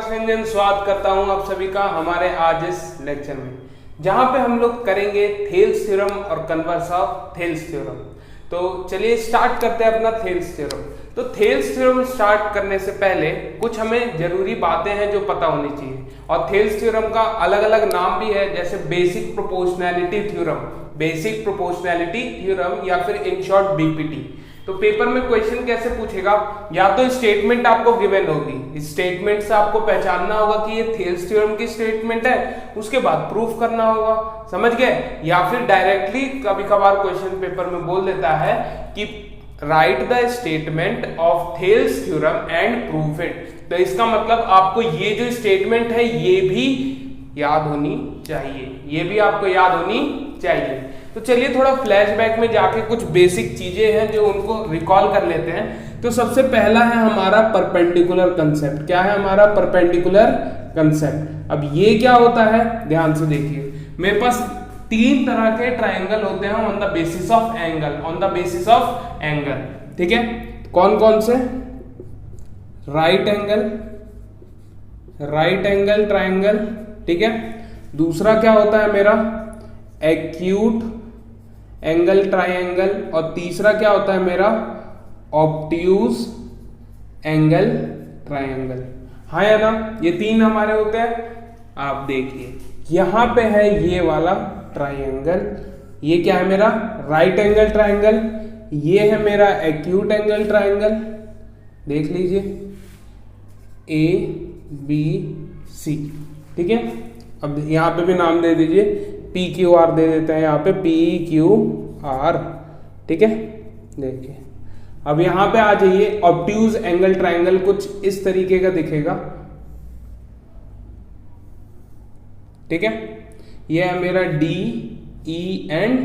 प्रकाश रंजन स्वागत करता हूं आप सभी का हमारे आज इस लेक्चर में, जहां पे हम लोग करेंगे थेल्स थ्योरम और कन्वर्स ऑफ थेल्स थ्योरम। तो चलिए स्टार्ट करते हैं अपना थेल्स थ्योरम। तो थेल्स थ्योरम स्टार्ट करने से पहले कुछ हमें जरूरी बातें हैं जो पता होनी चाहिए, और थेल्स थ्योरम का अलग अलग नाम भी है, जैसे basic proportionality theorem, basic proportionality theorem या फिर इन शॉर्ट बीपीटी। तो पेपर में क्वेश्चन कैसे पूछेगा, या तो स्टेटमेंट आपको गिवन होगी, स्टेटमेंट से आपको पहचानना होगा कि ये थेल्स थ्योरम की स्टेटमेंट है, उसके बाद प्रूफ करना होगा, समझ गए। या फिर डायरेक्टली कभी कभार क्वेश्चन पेपर में बोल देता है कि right the statement of Thales theorem and proof it. तो इसका मतलब आपको ये जो स्टेटमेंट है ये भी याद होनी चाहिए, ये भी आपको याद होनी चाहिए। तो चलिए थोड़ा फ्लैशबैक में जाके कुछ बेसिक चीजें हैं जो उनको रिकॉल कर लेते हैं। तो सबसे पहला है हमारा परपेंडिकुलर कंसेप्ट। क्या है हमारा परपेंडिकुलर कंसेप्ट? अब ये क्या होता है, ध्यान से देखिए। मेरे पास तीन तरह के ट्रायंगल होते हैं on the basis of angle, on the basis of angle, ठीक है। कौन कौन से? राइट एंगल ट्रायंगल, ठीक है। दूसरा क्या होता है मेरा? एक्यूट एंगल ट्रायंगल, और तीसरा क्या होता है मेरा? Obtuse angle triangle. हाँ या ना, ये तीन हमारे होते हैं। आप देखिए यहां पे है ये वाला ट्रायंगल, ये क्या है मेरा? Right angle triangle. ये है मेरा एक्यूट एंगल ट्रायंगल, देख लीजिए ए बी सी, ठीक है। अब यहां पे भी नाम दे दीजिए, पी क्यू आर दे देते हैं यहाँ पे, पी क्यू आर, ठीक है। देखिए अब यहां पे आ जाइए, ऑब्ट्यूज एंगल ट्रायंगल कुछ इस तरीके का दिखेगा, ठीक है। ये है मेरा डी ई एंड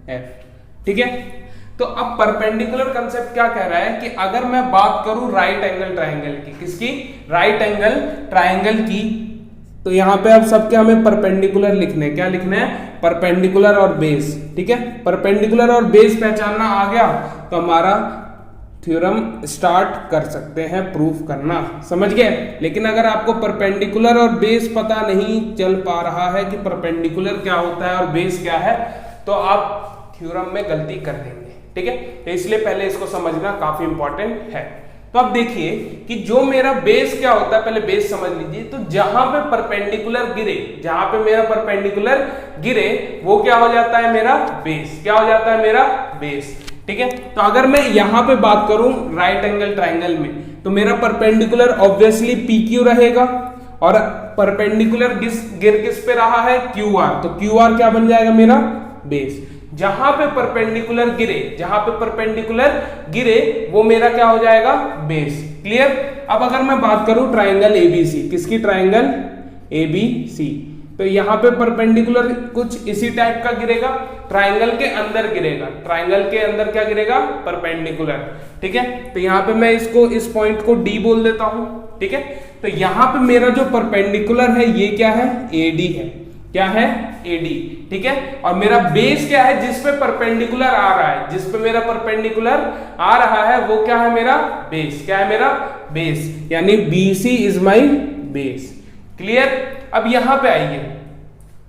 एफ, ठीक है। तो अब परपेंडिकुलर कंसेप्ट क्या कह रहा है कि अगर मैं बात करूं राइट एंगल ट्रायंगल की, किसकी? राइट एंगल ट्रायंगल की। तो यहां पे अब सबके हमें परपेंडिकुलर लिखने, क्या लिखना है? परपेंडिकुलर और बेस, ठीक है। परपेंडिकुलर और बेस पहचानना आ गया तो हमारा थ्योरम स्टार्ट कर सकते हैं प्रूफ करना, समझ गए। लेकिन अगर आपको परपेंडिकुलर और बेस पता नहीं चल पा रहा है कि परपेंडिकुलर क्या होता है और बेस क्या है, तो आप थ्योरम में गलती कर देंगे, ठीक है। तो इसलिए पहले इसको समझना काफी इंपॉर्टेंट है। तो अब देखिए कि जो मेरा बेस क्या होता है, पहले बेस समझ लीजिए। तो जहां पे परपेंडिकुलर गिरे, जहां पे मेरा परपेंडिकुलर गिरे वो क्या हो जाता है? मेरा बेस। क्या हो जाता है? मेरा बेस, ठीक है। तो अगर मैं यहां पे बात करूं राइट एंगल ट्रायंगल में, तो मेरा परपेंडिकुलर ऑब्वियसली पी क्यू रहेगा, और परपेंडिकुलर गिर किस पे रहा है? Q R. तो क्यू आर क्या बन जाएगा? मेरा बेस। जहां पे परपेंडिकुलर गिरे, जहां पे परपेंडिकुलर गिरे वो मेरा क्या हो जाएगा? बेस। क्लियर? अब अगर मैं बात करूं ट्रायंगल एबीसी, किसकी? Triangle ABC. तो यहां पे परपेंडिकुलर कुछ इसी टाइप का गिरेगा, ट्रायंगल के अंदर गिरेगा। ट्रायंगल के अंदर क्या गिरेगा? परपेंडिकुलर, ठीक है। तो यहां पे मैं इसको, इस पॉइंट को डी बोल देता हूं, ठीक है। तो यहां पे मेरा जो परपेंडिकुलर है ये क्या है? एडी है। क्या है? एडी, ठीक है। और मेरा बेस क्या है? जिस पे परपेंडिकुलर आ रहा है, जिस पे मेरा परपेंडिकुलर आ रहा है वो क्या है? मेरा बेस। क्या है? मेरा बेस, यानी BC is my base. Clear? अब यहां पे आइए,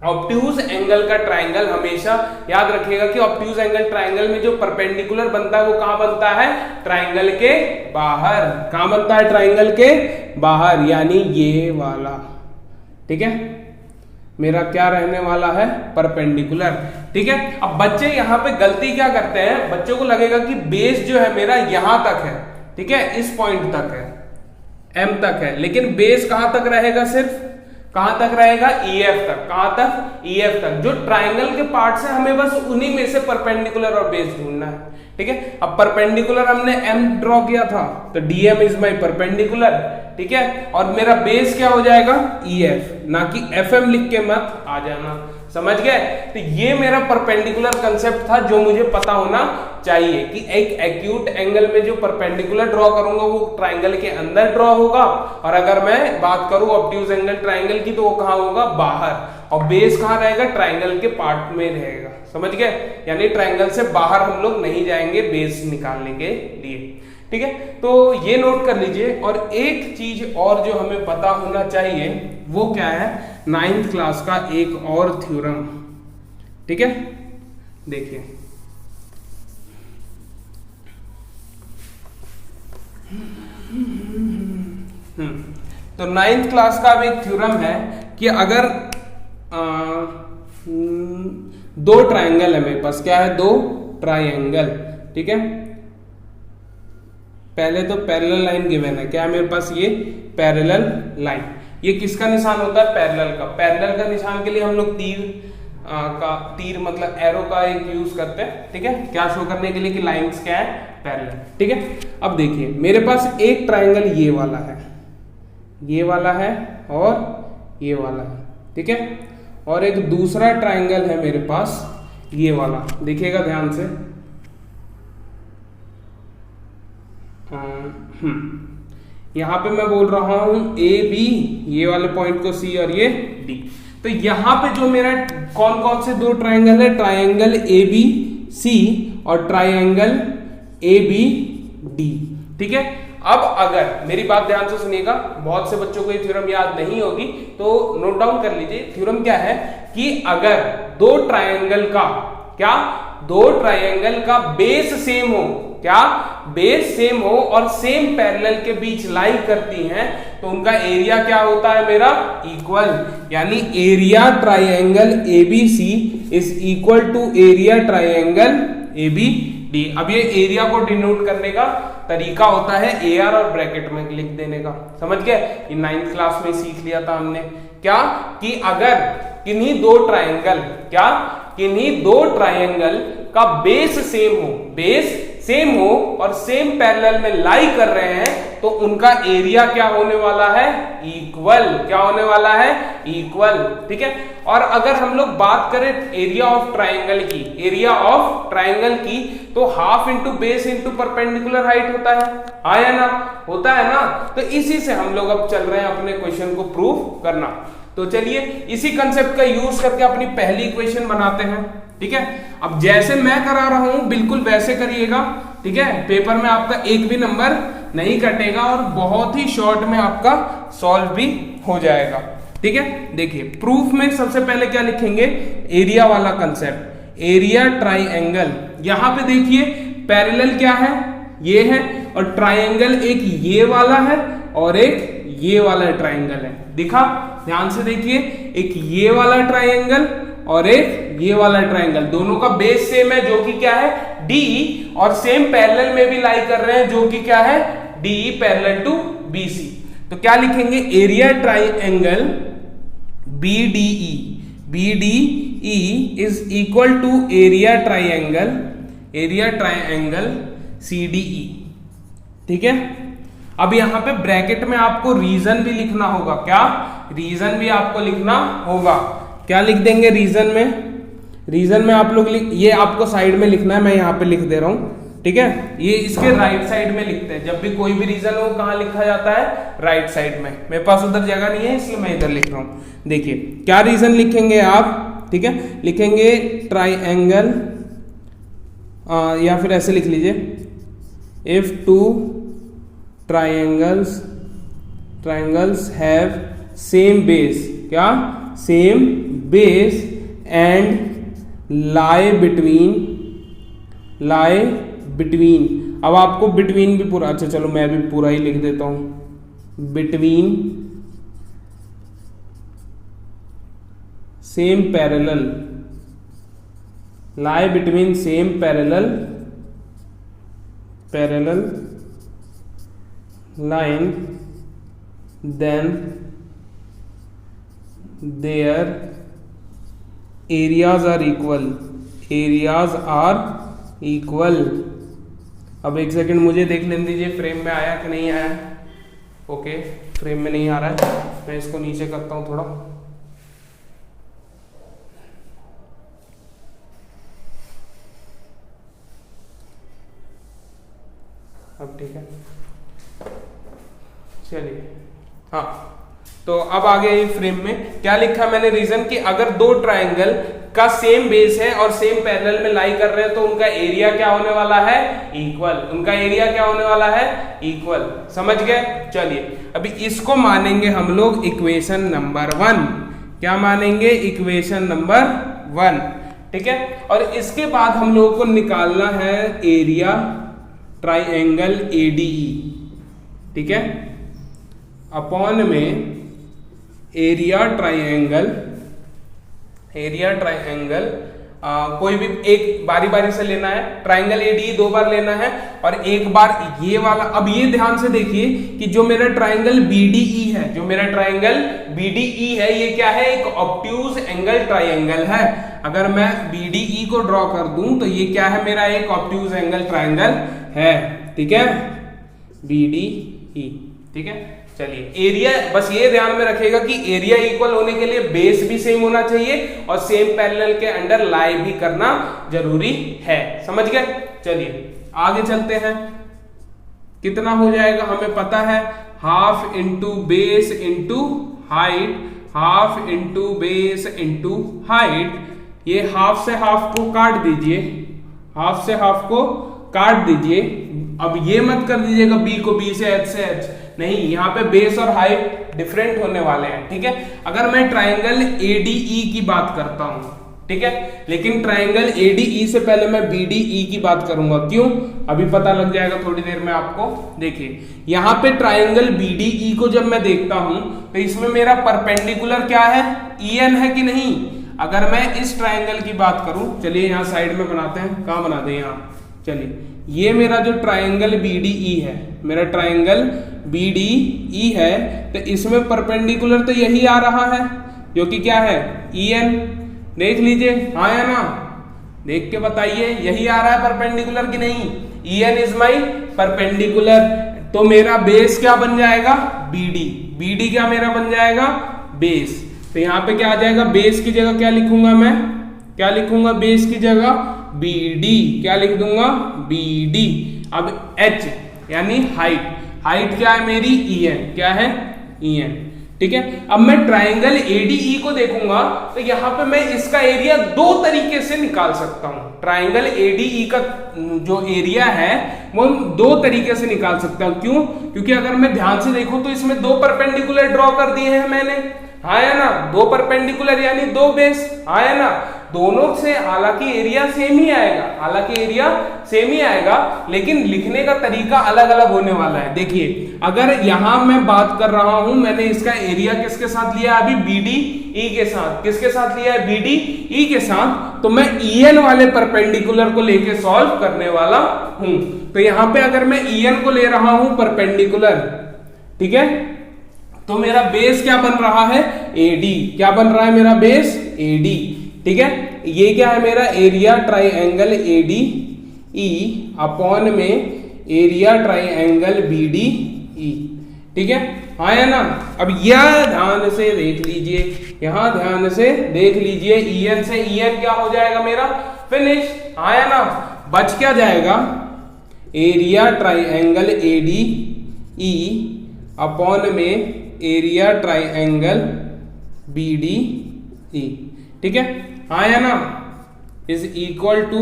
ऑब्ट्यूज एंगल का ट्रायंगल हमेशा याद रखिएगा कि ऑब्ट्यूज एंगल ट्रायंगल में जो परपेंडिकुलर बनता है वो कहां बनता है? ट्रायंगल के बाहर। कहां बनता है? ट्रायंगल के बाहर, यानी ये वाला, ठीक है। मेरा क्या रहने वाला है? परपेंडिकुलर, ठीक है। अब बच्चे यहां पे गलती क्या करते हैं, बच्चों को लगेगा कि बेस जो है मेरा यहां तक है, ठीक है, इस पॉइंट तक है, M तक है, लेकिन बेस कहां तक रहेगा? सिर्फ कहां तक रहेगा? EF तक। कहां तक? EF तक। जो ट्रायंगल के पार्ट से हमें बस उन्हीं में से परपेंडिकुलर और बेस ढूंढना है, ठीक है। अब परपेंडिकुलर हमने M ड्रॉ किया था, तो DM इज माई परपेंडिकुलर, ठीक है। और मेरा बेस क्या हो जाएगा? EF, ना कि FM लिख के मत आ जाना, समझ गए। तो ये मेरा परपेंडिकुलर कंसेप्ट था जो मुझे पता होना चाहिए कि एक एक्यूट एंगल में जो परपेंडिकुलर ड्रॉ करूंगा वो ट्रायंगल के अंदर ड्रॉ होगा, और अगर मैं बात करूं ऑब्ट्यूज एंगल ट्रायंगल की तो वो कहां होगा? बाहर। और बेस कहां रहेगा? ट्रायंगल के पार्ट में रहेगा, समझ गए। यानी ट्रायंगल से बाहर हम लोग नहीं जाएंगे बेस निकालने के लिए, ठीक है, तो ये नोट कर लीजिए। और एक चीज और जो हमें पता होना चाहिए वो क्या है, 9th क्लास का एक और थ्योरम। ठीक है, देखिए तो 9th क्लास का अब एक थ्योरम है कि अगर दो ट्रायंगल है मेरे पास, क्या है, दो ट्रायंगल। ठीक है, पहले तो पैरेलल लाइन गिवन है, क्या है मेरे पास, ये पैरेलल लाइन। ये किसका निशान होता है, पैरेलल का। पैरेलल का निशान के लिए हम लोग तीर मतलब एरो का एक यूज करते हैं। ठीक है, क्या शो करने के लिए कि लाइंस क्या है, पैरेलल। ठीक है, अब देखिए मेरे पास एक ट्रायंगल ये वाला है, ये वाला है और ये वाला है। ठीक है, और एक दूसरा ट्रायंगल है मेरे पास ये वाला, देखिएगा ध्यान से। यहां पे मैं बोल रहा हूं ए बी, ये वाले पॉइंट को सी और ये डी। तो यहां पे जो मेरा कौन कौन से दो ट्रायंगल है, ट्रायंगल ए बी सी और ट्रायंगल ए बी डी। ठीक है, अब अगर मेरी बात ध्यान से सुनिएगा, बहुत से बच्चों को ये थ्योरम याद नहीं होगी तो नोट डाउन कर लीजिए। थ्योरम क्या है कि अगर दो ट्रायंगल का, क्या, दो ट्रायंगल का बेस सेम हो, क्या, बेस सेम हो और सेम पैरेलल के बीच लाई करती हैं, तो उनका एरिया क्या होता है मेरा, इक्वल। यानी area triangle ABC is equal to area triangle ABD. अब ये एरिया को डिनोट करने का तरीका होता है एआर और ब्रैकेट में लिख देने का। समझ गए, ये 9th क्लास में सीख लिया था हमने, क्या, कि अगर किन्हीं दो ट्रायंगल, क्या, किन्हीं दो ट्रायंगल का बेस सेम हो, बेस सेम हो और सेम पैरेलल में लाई कर रहे हैं, तो उनका एरिया क्या होने वाला है, इक्वल। क्या होने वाला है, इक्वल। ठीक है, और अगर हम लोग बात करें एरिया ऑफ ट्रायंगल की, एरिया ऑफ ट्रायंगल की, तो half into base into perpendicular height होता है, आया ना, होता है ना। तो इसी से हम लोग अब चल रहे हैं अपने क्वेश्चन को प्रूव करना। तो चलिए इसी कंसेप्ट का यूज करके अपनी पहली इक्वेशन बनाते हैं। ठीक है, अब जैसे मैं करा रहा हूं बिल्कुल वैसे करिएगा। ठीक है, पेपर में आपका एक भी नंबर नहीं कटेगा और बहुत ही शॉर्ट में आपका सॉल्व भी हो जाएगा। ठीक है, देखिए प्रूफ में सबसे पहले क्या लिखेंगे, एरिया वाला कंसेप्ट, एरिया ट्राइएंगल। यहां पे देखिए पैरेलल क्या है, ये है, और ट्राइएंगल एक ये वाला है और एक ये वाला ट्राइएंगल है। दिखा, ध्यान से देखिए, एक ये वाला ट्राइएंगल और एक ये वाला ट्राइंगल, दोनों का बेस सेम है जो कि क्या है, डी, और सेम पैरेलल में भी लाई कर रहे हैं जो कि क्या है, डी पैरेलल टू बीसी। तो क्या लिखेंगे, area triangle BDE, BDE is equal to area triangle, area triangle CDE. ठीक है, अब यहां पे ब्रैकेट में आपको रीजन भी लिखना होगा, क्या, रीजन भी आपको लिखना होगा। क्या लिख देंगे रीजन में, रीजन में आप लोग ये आपको साइड में लिखना है, मैं यहां पे लिख दे रहा हूं। ठीक है, ये इसके राइट साइड में लिखते हैं, जब भी कोई भी रीजन हो कहां लिखा जाता है, राइट साइड में। मेरे पास उधर जगह नहीं है इसलिए मैं इधर लिख रहा हूं। देखिए क्या रीजन लिखेंगे आप, ठीक है, लिखेंगे ट्राइएंगल, या फिर ऐसे लिख लीजिए, if two triangles have same base, क्या, same base and lie between. अब आपको बिटवीन भी पूरा, अच्छा चलो मैं भी पूरा ही लिख देता हूं, between same parallel, lie between same parallel line, then their areas are equal, areas are equal। अब एक सेकंड मुझे देख लेने दीजिए फ्रेम में आया कि नहीं आया। ओके, फ्रेम में नहीं आ रहा है, मैं इसको नीचे करता हूं थोड़ा। अब ठीक है, चलिए, हाँ, तो अब आ गया ये फ्रेम में। क्या लिखा मैंने रीजन कि अगर दो ट्रायंगल का सेम बेस है और सेम पैरेलल में लाई कर रहे हैं तो उनका एरिया क्या होने वाला है, इक्वल। उनका एरिया क्या होने वाला है, इक्वल। समझ गए? चलिए अभी इसको मानेंगे हम लोग इक्वेशन नंबर 1। क्या मानेंगे? Equation number 1। ठीक है, और इसके बाद हम लोगों को निकालना है एरिया ट्राइएंगल एडीई। ठीक है, अपॉन में एरिया ट्राइएंगल कोई भी एक बारी बारी से लेना है। ट्राइंगल एडी 2 बार लेना है और एक बार ये वाला। अब ये ध्यान से देखिए कि जो मेरा ट्राइंगल बीडीई है, ये क्या है? एक ऑब्ट्यूज एंगल ट्राइंगल है। अगर मैं बीडीई को ड्रॉ कर दूं तो ये क्या है? मेरा एक ऑब्ट्यूज एंगल ट्राइंगल है। ठीक है, बीडीई। ठीक है, चलिए एरिया बस ये ध्यान में रखिएगा कि एरिया इक्वल होने के लिए बेस भी सेम होना चाहिए और सेम पैरेलल के अंडर लाई भी करना जरूरी है। समझ गए? चलिए आगे चलते हैं। कितना हो जाएगा हमें पता है, half into base into height, half into base into height. ये हाफ से हाफ को काट दीजिए, हाफ से हाफ को काट दीजिए। अब ये मत कर दीजिएगा बी को बी से एच से एच, नहीं, यहाँ पे बेस और हाइट डिफरेंट होने वाले हैं। ठीक है, अगर मैं ट्राइंगल एडीई की बात करता हूं, ठीक है, लेकिन ट्राइंगल एडीई से पहले मैं बीडीई की बात करूंगा। क्यों? अभी पता लग जाएगा थोड़ी देर में आपको। देखिए यहाँ पे ट्राइंगल बीडीई को जब मैं देखता हूं तो इसमें मेरा परपेंडिकुलर क्या है, ईएन है कि नहीं। अगर मैं इस ट्राइंगल की बात करूं, चलिए यहाँ साइड में बनाते हैं। कहाँ बना दे? यहाँ। चलिए ये मेरा जो ट्राइंगल बीडीई है, मेरा ट्राइंगल बीडीई है, तो इसमें परपेंडिकुलर तो यही आ रहा है जो कि क्या है, ईएन। देख लीजिए, हाँ या ना? देख के बताइए यही आ रहा है परपेंडिकुलर कि नहीं। ईएन इज माई परपेंडिकुलर, तो मेरा बेस क्या बन जाएगा, बीडी। बीडी क्या मेरा बन जाएगा, बेस। तो यहाँ पे क्या आ जाएगा, बेस की जगह क्या लिखूंगा मैं, क्या लिखूंगा बेस की जगह, बीडी। क्या लिख दूंगा, बीडी। अब एच यानी हाइट, हाइट क्या है मेरी, ईएन। क्या है, ईएन। ठीक है, अब मैं ट्राइंगल एडीई को देखूंगा तो यहां पे मैं इसका एरिया 2 तरीके से निकाल सकता हूं। ट्राइंगल एडीई का जो एरिया है वो 2 तरीके से निकाल सकता हूं। क्यों? क्योंकि अगर मैं ध्यान से देखूं तो इसमें 2 परपेंडिकुलर ड्रॉ कर दिए हैं मैंने, हाँ या ना? 2 परपेंडिकुलर यानी 2 बेस, हाँ या ना? दोनों से हालांकि एरिया सेम ही आएगा, हालांकि एरिया सेम ही आएगा, लेकिन लिखने का तरीका अलग अलग होने वाला है। देखिए अगर यहां मैं बात कर रहा हूं, मैंने इसका एरिया किसके साथ लिया अभी, बीडी ई के साथ। किसके साथ लिया है, बीडी ई के साथ। तो मैं ईएन वाले परपेंडिकुलर को लेके सॉल्व करने वाला हूं। तो यहां पे अगर मैं ईएन को ले रहा हूं परपेंडिकुलर, ठीक है, तो मेरा बेस क्या बन रहा है, एडी। क्या बन रहा है मेरा बेस, एडी। ठीक है, ये क्या है मेरा area triangle AD E upon में एरिया ट्राइएंगल बीडी ई। ठीक है, हाँ या ना? अब यह ध्यान से देख लीजिए, यहां ध्यान से देख लीजिए, ईएन से ईएन क्या हो जाएगा मेरा, फिनिश। हाँ या ना? बच क्या जाएगा, area triangle AD E upon में एरिया ट्राइएंगल बीडी ई। ठीक है, हाँ या ना? Is equal to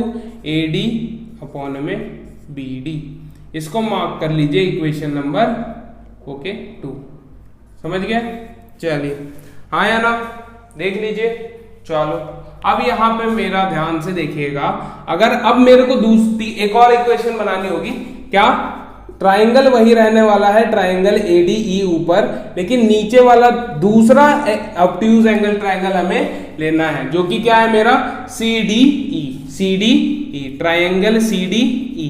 AD upon में बीडी। इसको मार्क कर लीजिए इक्वेशन नंबर 2। समझ गया? चलिए, हाँ या ना? देख लीजिए। चलो अब यहां पे मेरा ध्यान से देखिएगा, अगर अब मेरे को दूसरी एक और इक्वेशन बनानी होगी। क्या? ट्राइंगल वही रहने वाला है, ट्राइंगल एडीई ऊपर, लेकिन नीचे वाला दूसरा ऑब्ट्यूज एंगल ट्राइंगल हमें लेना है, जो कि क्या है मेरा, सीडीई। CDE triangle CDE.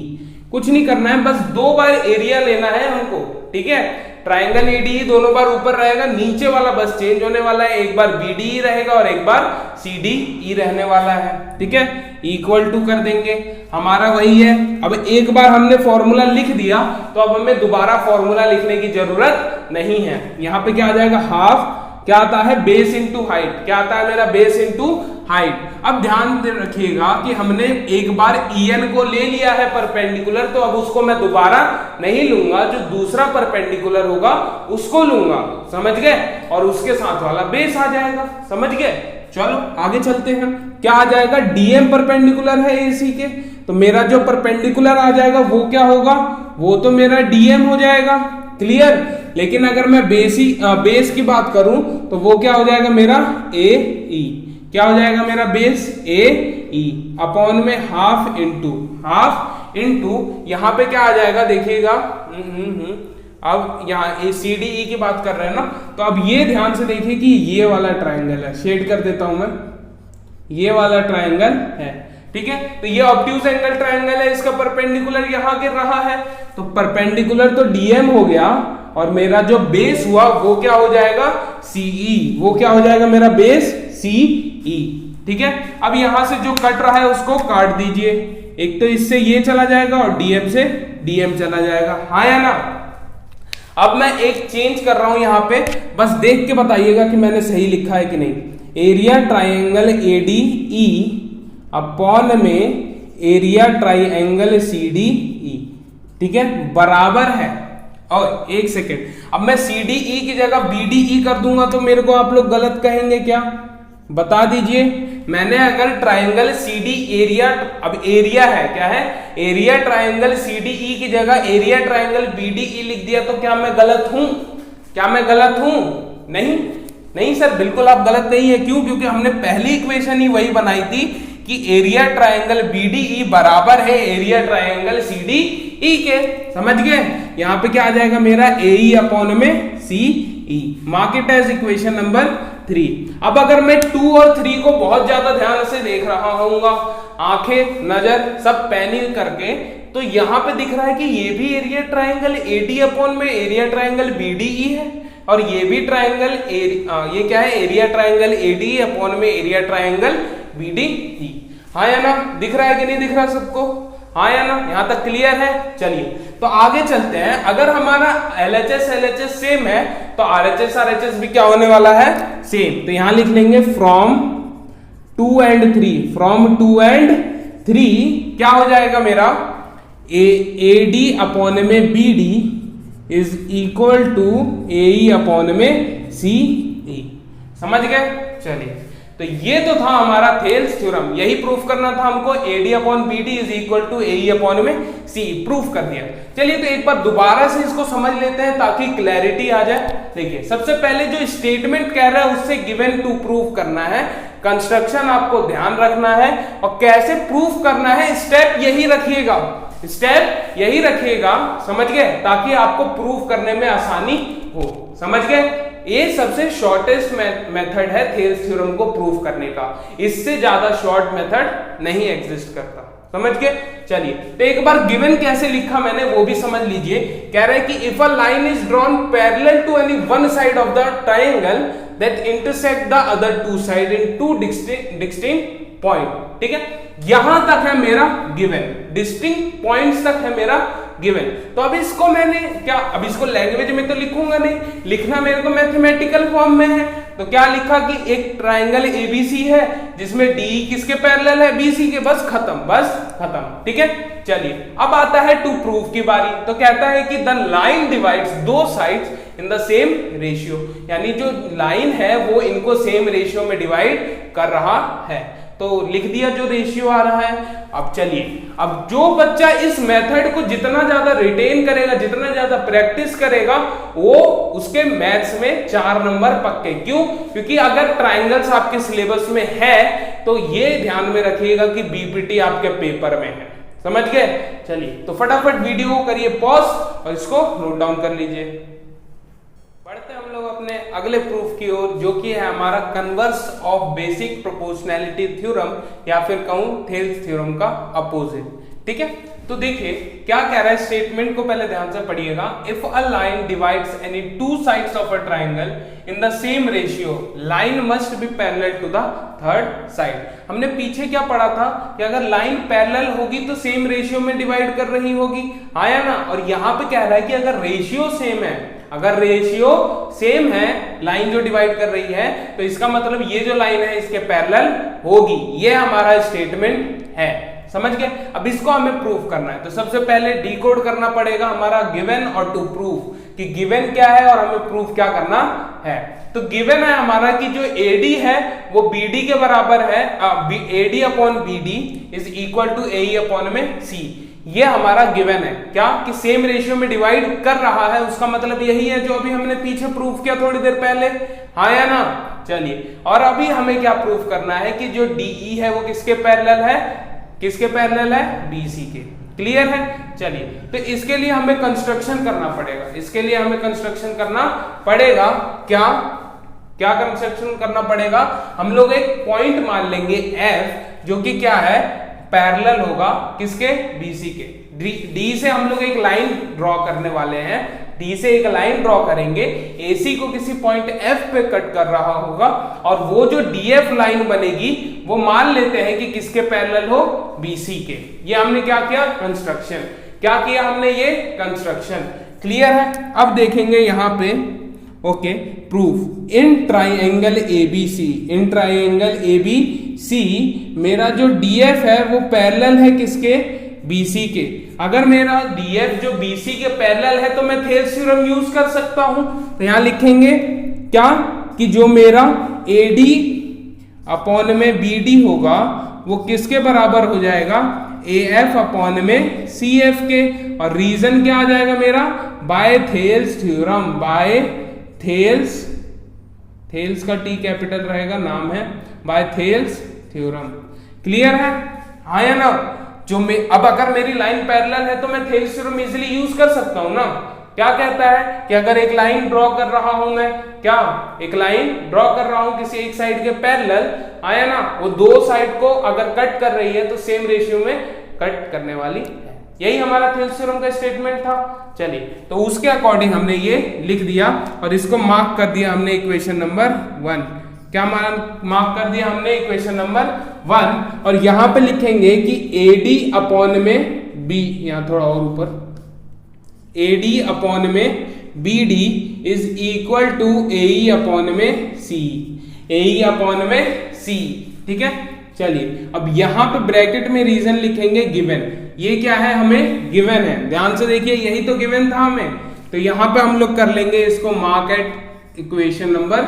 कुछ नहीं करना है, बस 2 बार एरिया लेना है हमको। ठीक है, ट्राइंगल एडीई दोनों बार ऊपर रहेगा, नीचे वाला बस चेंज होने वाला है, एक बार बीडीई रहेगा और एक बार सीडीई रहने वाला है। ठीक है, इक्वल टू कर देंगे, हमारा वही है। अब एक बार हमने फॉर्मूला लिख दिया तो अब हमें दोबारा फॉर्मूला लिखने की जरूरत नहीं है। यहां पे क्या आ जाएगा, हाफ क्या आता है, बेस इंटू हाइट। क्या आता है मेरा, बेस इंटू हाइट। अब ध्यान रखिएगा कि हमने एक बार ईएन को ले लिया है परपेंडिकुलर, तो अब उसको मैं दोबारा नहीं लूंगा, जो दूसरा परपेंडिकुलर होगा उसको लूंगा। समझ गए? और उसके साथ वाला बेस आ जाएगा। समझ गए? चलो आगे चलते हैं। क्या आ जाएगा, डीएम परपेंडिकुलर है एसी के, तो मेरा जो परपेंडिकुलर आ जाएगा वो क्या होगा, वो तो मेरा डीएम हो जाएगा। क्लियर। लेकिन अगर मैं बेस की बात करूं तो वो क्या हो जाएगा मेरा ए ई, क्या हो जाएगा मेरा बेस ए ई अपॉन में हाफ इंटू यहां पे क्या आ जाएगा देखिएगा। अब यहाँ सी डी ई की बात कर रहे हैं ना, तो अब ये ध्यान से देखिए कि ये वाला ट्राइंगल है, शेड कर देता हूं मैं, ये वाला ट्राइंगल है, ठीक है। तो ये ऑब्ट्यूज एंगल ट्राइंगल है, इसका परपेंडिकुलर यहां गिर रहा है, तो परपेंडिकुलर तो डीएम हो गया और मेरा जो बेस हुआ वो क्या हो जाएगा, सीई, वो क्या हो जाएगा मेरा बेस सीई, ठीक है। अब यहां से जो कट रहा है उसको काट दीजिए, एक तो इससे ये चला जाएगा और डीएम से डीएम चला जाएगा, हाँ या ना। अब मैं एक चेंज कर रहा हूं यहां पे, बस देख के बताइएगा कि मैंने सही लिखा है कि नहीं। एरिया ट्राइंगल एडीई अपॉन में एरिया ट्राइंगल सीडीई, ठीक है, बराबर है। और एक सेकेंड, अब मैं सीडीई की जगह बीडीई कर दूंगा तो मेरे को आप लोग गलत कहेंगे क्या, बता दीजिए। मैंने अगर ट्राइंगल सीडी एरिया, अब एरिया है क्या है, एरिया ट्राइंगल सीडीई की जगह एरिया ट्राइंगल बीडीई लिख दिया तो क्या मैं गलत हूं, क्या मैं गलत हूं, नहीं नहीं सर, बिल्कुल आप गलत नहीं है। क्यों, क्योंकि हमने पहली इक्वेशन ही वही बनाई थी कि एरिया ट्राइंगल बीडीई बराबर है एरिया ट्राइंगल सीडीई के, समझ गए। यहां पे क्या आ जाएगा मेरा एई अपॉन में CE, mark it as equation number 3। अब अगर मैं 2 और 3 को बहुत ज्यादा ध्यान से देख रहा हूँगा, आंखें नजर सब पैनिंग करके, तो यहां पे दिख रहा है कि ये भी एरिया ट्राइंगल एडी अपॉन में एरिया ट्राइंगल बीडीई है, और ये भी ट्राइंगल ये क्या है, एरिया ट्राइंगल एडी अपॉन में एरिया ट्राइंगल बीडीई, हाँ या ना, दिख रहा है कि नहीं दिख रहा सबको, हाँ या ना, यहां तक क्लियर है। चलिए तो आगे चलते हैं। अगर हमारा LHS सेम है तो RHS भी क्या होने वाला है, सेम। तो यहां लिख लेंगे फ्रॉम 2 and 3, फ्रॉम 2 and 3 क्या हो जाएगा मेरा, AD अपॉन में BD is equal to AE upon में CE, समझ गए। चलिए तो ये तो था हमारा थेल्स थ्योरम, यही प्रूफ करना था हमको, AD upon BD is equal to AE upon में CE, प्रूफ कर दिया। चलिए तो एक बार दोबारा से इसको समझ लेते हैं ताकि क्लैरिटी आ जाए। देखिए सबसे पहले जो स्टेटमेंट कह रहा है उससे गिवन टू प्रूफ करना है, कंस्ट्रक्शन आपको ध्यान रखना है, और कैसे प्रूफ करना है स्टेप यही रखिएगा, स्टेप यही रखिएगा, समझ गए, ताकि आपको प्रूफ करने में आसानी हो, समझ गए। ये सबसे शॉर्टेस्ट मेथड है थेल्स थ्योरम को प्रूफ करने का, इससे ज्यादा शॉर्ट मेथड नहीं एग्जिस्ट करता, समझ गए। चलिए तो एक बार गिवन कैसे लिखा मैंने वो भी समझ लीजिए। कह रहे हैं कि if a line is drawn parallel to any one side of the triangle that intersect the other two side in two distinct point, ठीक है, यहां तक है मेरा गिवन, डिस्टिंक्ट पॉइंट्स तक है मेरा गिवन। तो अब इसको मैंने क्या, अब इसको लैंग्वेज में तो लिखूंगा नहीं, लिखना मेरे को मैथमेटिकल फॉर्म में है। तो क्या लिखा कि एक ट्राइंगल एबीसी है जिसमें डी किसके पैरेलल है, बीसी के, बस खत्म, ठीक है। चलिए अब आता है टू प्रूफ की बारी। तो कहता है कि द लाइन डिवाइड्स दो sides in the same ratio, यानी जो लाइन है वो इनको सेम रेशियो में डिवाइड कर रहा है। तो लिख दिया जो रेशियो आ रहा है। अब चलिए, अब जो बच्चा इस मेथड को जितना ज्यादा रिटेन करेगा, जितना ज्यादा प्रैक्टिस करेगा, वो उसके मैथ्स में 4 नंबर पक्के। क्यों? क्योंकि अगर ट्राइंगल्स आपके सिलेबस में है तो ये ध्यान में रखिएगा कि बीपीटी आपके पेपर में है, समझ गए। चलिए तो फटाफट वीडियो को करिए पॉज और इसको नोट डाउन कर लीजिए। बढ़ते हम लोग अपने अगले प्रूफ की ओर, जो कि है हमारा converse of basic proportionality theorem, या फिर कहूं थेल्स थ्योरम का अपोजिट, ठीक है। तो देखिए क्या कह रहा है, स्टेटमेंट को पहले ध्यान से पढ़िएगा। If a line divides any two sides of a triangle in the same ratio, line must be parallel to the third side. हमने पीछे क्या पढ़ा था कि अगर लाइन पैरेलल होगी तो सेम रेशियो में डिवाइड कर रही होगी, आया ना। और यहां पे कह रहा है कि अगर रेशियो सेम है, अगर रेशियो सेम है, लाइन जो डिवाइड कर रही है, तो इसका मतलब ये जो लाइन है इसके पैरेलल होगी। ये हमारा स्टेटमेंट है, समझ गए। अब इसको हमें प्रूफ करना है, तो सबसे पहले डिकोड करना पड़ेगा हमारा गिवन और टू प्रूफ कि गिवन क्या है और हमें प्रूफ क्या करना है। तो गिवन है हमारा कि जो AD है वो BD के बराबर है, AD upon BD is equal to AE upon में C। ये हमारा गिवन है क्या कि सेम रेशियो में डिवाइड कर रहा है, उसका मतलब यही है जो अभी हमने पीछे प्रूफ किया थोड़ी देर पहले, हाँ या ना। चलिए, और अभी हमें क्या प्रूफ करना है कि जो DE है वो किसके पैरेलल है, किसके पैरेलल है, BC के। क्लियर है। चलिए, तो इसके लिए हमें कंस्ट्रक्शन करना पड़ेगा, इसके लिए हमें कंस्ट्रक्शन करना पड़ेगा। क्या क्या कंस्ट्रक्शन करना पड़ेगा, हम लोग एक पॉइंट मान लेंगे F जो कि क्या है, पैरेलल होगा किसके, BC के। D से हम लोग एक लाइन ड्रॉ करने वाले हैं, D से एक लाइन ड्रॉ करेंगे, AC को किसी पॉइंट F पे कट कर रहा होगा, और वो जो DF लाइन बनेगी वो मान लेते हैं कि किसके पैरेलल हो, BC के। ये हमने क्या किया, कंस्ट्रक्शन। क्या किया हमने, ये कंस्ट्रक्शन। क्लियर है। अब देखेंगे यहां पे, okay, proof in triangle ABC, in triangle ABC मेरा जो DF है वो पैरेलल है किसके, BC के। अगर मेरा DF जो BC के पैरेलल है तो मैं थेल्स थ्योरम यूज कर सकता हूं। तो यहां लिखेंगे क्या कि जो मेरा AD अपॉन में BD होगा वो किसके बराबर हो जाएगा, AF अपॉन में CF के। और रीजन क्या आ जाएगा मेरा, by Thales theorem, by Thales का T कैपिटल रहेगा, नाम है, बाय थेल्स थ्योरम। क्लियर है, हाँ या ना। जो अब अगर मेरी लाइन पैरेलल है तो मैं थेल्स थ्योरम इजीली यूज कर सकता हूं ना। क्या कहता है कि अगर एक लाइन ड्रॉ कर रहा हूं मैं, क्या एक लाइन ड्रॉ कर रहा हूं किसी एक साइड के पैरेलल, आया ना, वो दो साइड को अगर कट कर रही है तो सेम रेशियो में कट करने वाली है। यही हमारा थेल्स थ्योरम का स्टेटमेंट था। चलिए, तो उसके अकॉर्डिंग हमने ये लिख दिया और इसको मार्क कर दिया हमने इक्वेशन नंबर 1। क्या मार्क कर दिया हमने, इक्वेशन नंबर 1। और यहां पे लिखेंगे कि AD अपॉन में B, यहां थोड़ा और ऊपर, AD अपॉन में BD is equal to AE upon में C, AE अपॉन में C। ठीक है। चलिए, अब यहां पे ब्रैकेट में रीजन लिखेंगे गिवन। ये क्या है, हमें गिवन है, ध्यान से देखिए, यही तो गिवन था हमें। तो यहां पे हम लोग कर लेंगे इसको मार्क एट इक्वेशन नंबर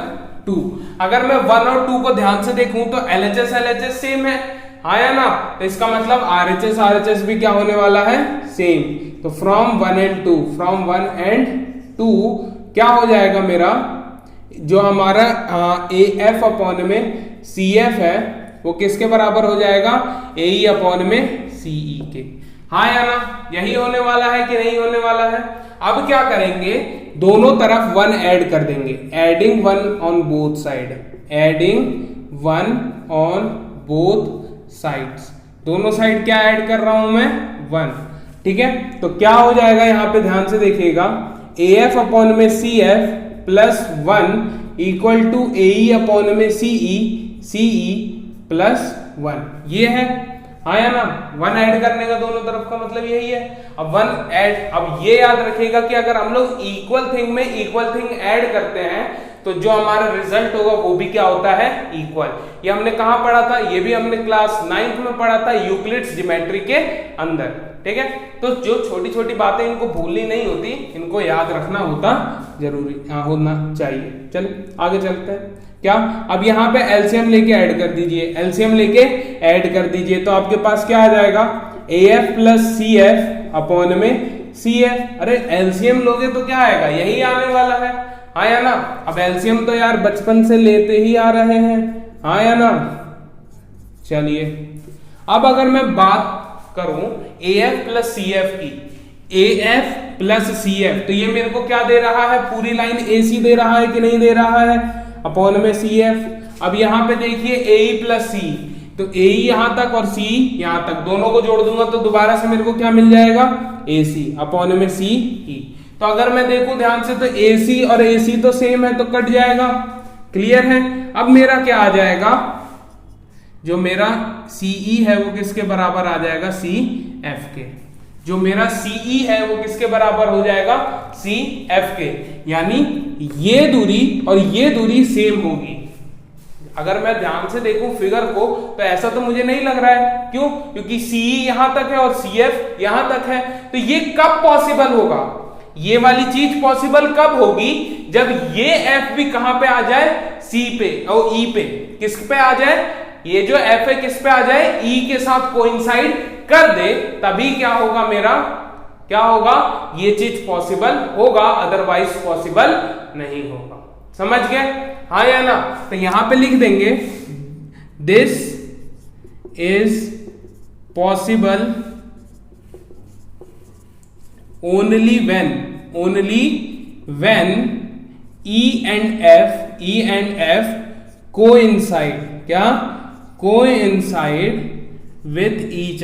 2। अगर मैं 1 और 2 को ध्यान से देखूं तो LHS सेम है, आया ना। तो इसका मतलब RHS भी क्या होने वाला है, सेम। तो फ्रॉम 1 एंड 2, फ्रॉम 1 एंड 2 क्या हो जाएगा मेरा, जो हमारा AF अपॉन में CF है वो किसके बराबर हो जाएगा, AE अपॉन में CE के। हाँ या ना, यही होने वाला है कि नहीं होने वाला है। अब क्या करेंगे, दोनों तरफ 1 ऐड कर देंगे, adding 1 on both side, adding 1 on both sides. दोनों साइड क्या ऐड कर रहा हूं मैं, 1। ठीक है। तो क्या हो जाएगा, यहां पे ध्यान से देखिएगा, AF अपॉन में CF plus 1 equal to AE upon में CE प्लस 1। ये है, आया ना। 1 ऐड करने का दोनों तरफ का मतलब यही है। अब 1 ऐड, अब ये याद रखिएगा कि अगर हम लोग इक्वल थिंग में इक्वल थिंग ऐड करते हैं तो जो हमारा रिजल्ट होगा वो भी क्या होता है, इक्वल। ये हमने कहां पढ़ा था, ये भी हमने क्लास 9th में पढ़ा था, यूक्लिड्स ज्योमेट्री के अंदर। ठीक है। तो जो छोटी छोटी बातें इनको भूलनी नहीं होती, इनको याद रखना होता जरूरी होना चाहिए। चलिए आगे चलते हैं। क्या, अब यहाँ पे एलसीएम लेके ऐड कर दीजिए, एलसीएम लेके ऐड कर दीजिए, तो आपके पास क्या आ जाएगा, AF प्लस CF अपॉन में CF। अरे एलसीएम लोगे तो क्या आएगा, यही आने वाला है, हाँ या ना। अब एलसीएम तो यार बचपन से लेते ही आ रहे हैं, हाँ या ना। चलिए, अब अगर मैं बात करूं AF प्लस CF की, AF प्लस CF, तो ये मेरे को क्या दे रहा है, पूरी लाइन AC दे रहा है कि नहीं दे रहा है, अपॉन में CF। अब यहां पे देखिए AE प्लस C, तो AE यहां तक और C यहां तक, दोनों को जोड़ दूंगा तो दोबारा से मेरे को क्या मिल जाएगा, AC अपॉन में CE। तो अगर मैं देखूं ध्यान से तो AC और AC तो सेम है, तो कट जाएगा। क्लियर है। अब मेरा क्या आ जाएगा, जो मेरा CE है वो किसके बराबर आ जाएगा, CF के। जो मेरा CE है वो किसके बराबर हो जाएगा, CF के। यानी ये दूरी और ये दूरी सेम होगी। अगर मैं ध्यान से देखूं फिगर को तो ऐसा तो मुझे नहीं लग रहा है। क्यों? क्योंकि CE यहां तक है और CF यहां तक है। तो ये कब पॉसिबल होगा? ये वाली चीज पॉसिबल कब होगी? जब ये F भी कहां पे आ जाए? C पे और E पे। किस पे आ जाए? ये जो F है किस पे आ जाए? E के साथ कोइंसाइड कर दे, तभी क्या होगा मेरा, क्या होगा, ये चीज पॉसिबल होगा, अदरवाइज पॉसिबल नहीं होगा। समझ गए? हाँ या ना? तो यहां पे लिख देंगे this is possible only when E and F coincide, क्या? Coincide with each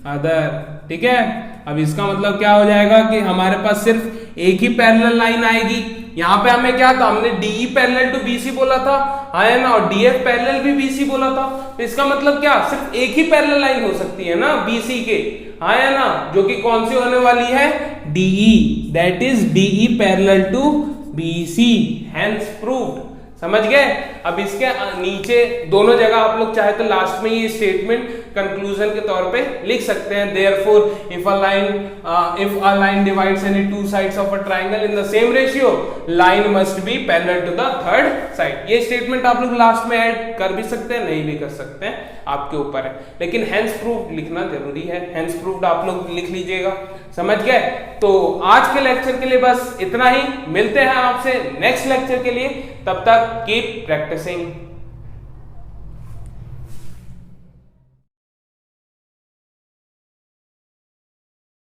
other. ठीक है, अब इसका मतलब क्या हो जाएगा कि हमारे पास सिर्फ एक ही पैरेलल लाइन आएगी। यहां पे हमें क्या था, हमने DE पैरेलल टू BC बोला था, है ना, और DF पैरेलल भी BC बोला था। तो इसका मतलब क्या, सिर्फ एक ही पैरेलल लाइन हो सकती है ना BC के, है ना, जो कि कौन सी होने वाली है? DE, that is DE parallel to BC, hence proved. समझ गए? अब इसके नीचे दोनों जगह आप लोग चाहे तो लास्ट में ये स्टेटमेंट कंक्लूजन के तौर पे लिख सकते हैं, therefore if a line divides any two sides of a triangle in the same ratio, line must be parallel to the third side. ये स्टेटमेंट आप लोग लास्ट में ऐड कर भी सकते हैं, नहीं भी कर सकते हैं, आपके ऊपर है, लेकिन हेंस प्रूव्ड लिखना जरूरी है। हेंस प्रूव्ड आप लोग लिख लीजिएगा। समझ गए? तो आज के लेक्चर के लिए बस इतना ही। मिलते हैं आपसे नेक्स्ट लेक्चर के लिए, तब तक कीप प्रैक्टिसिंग।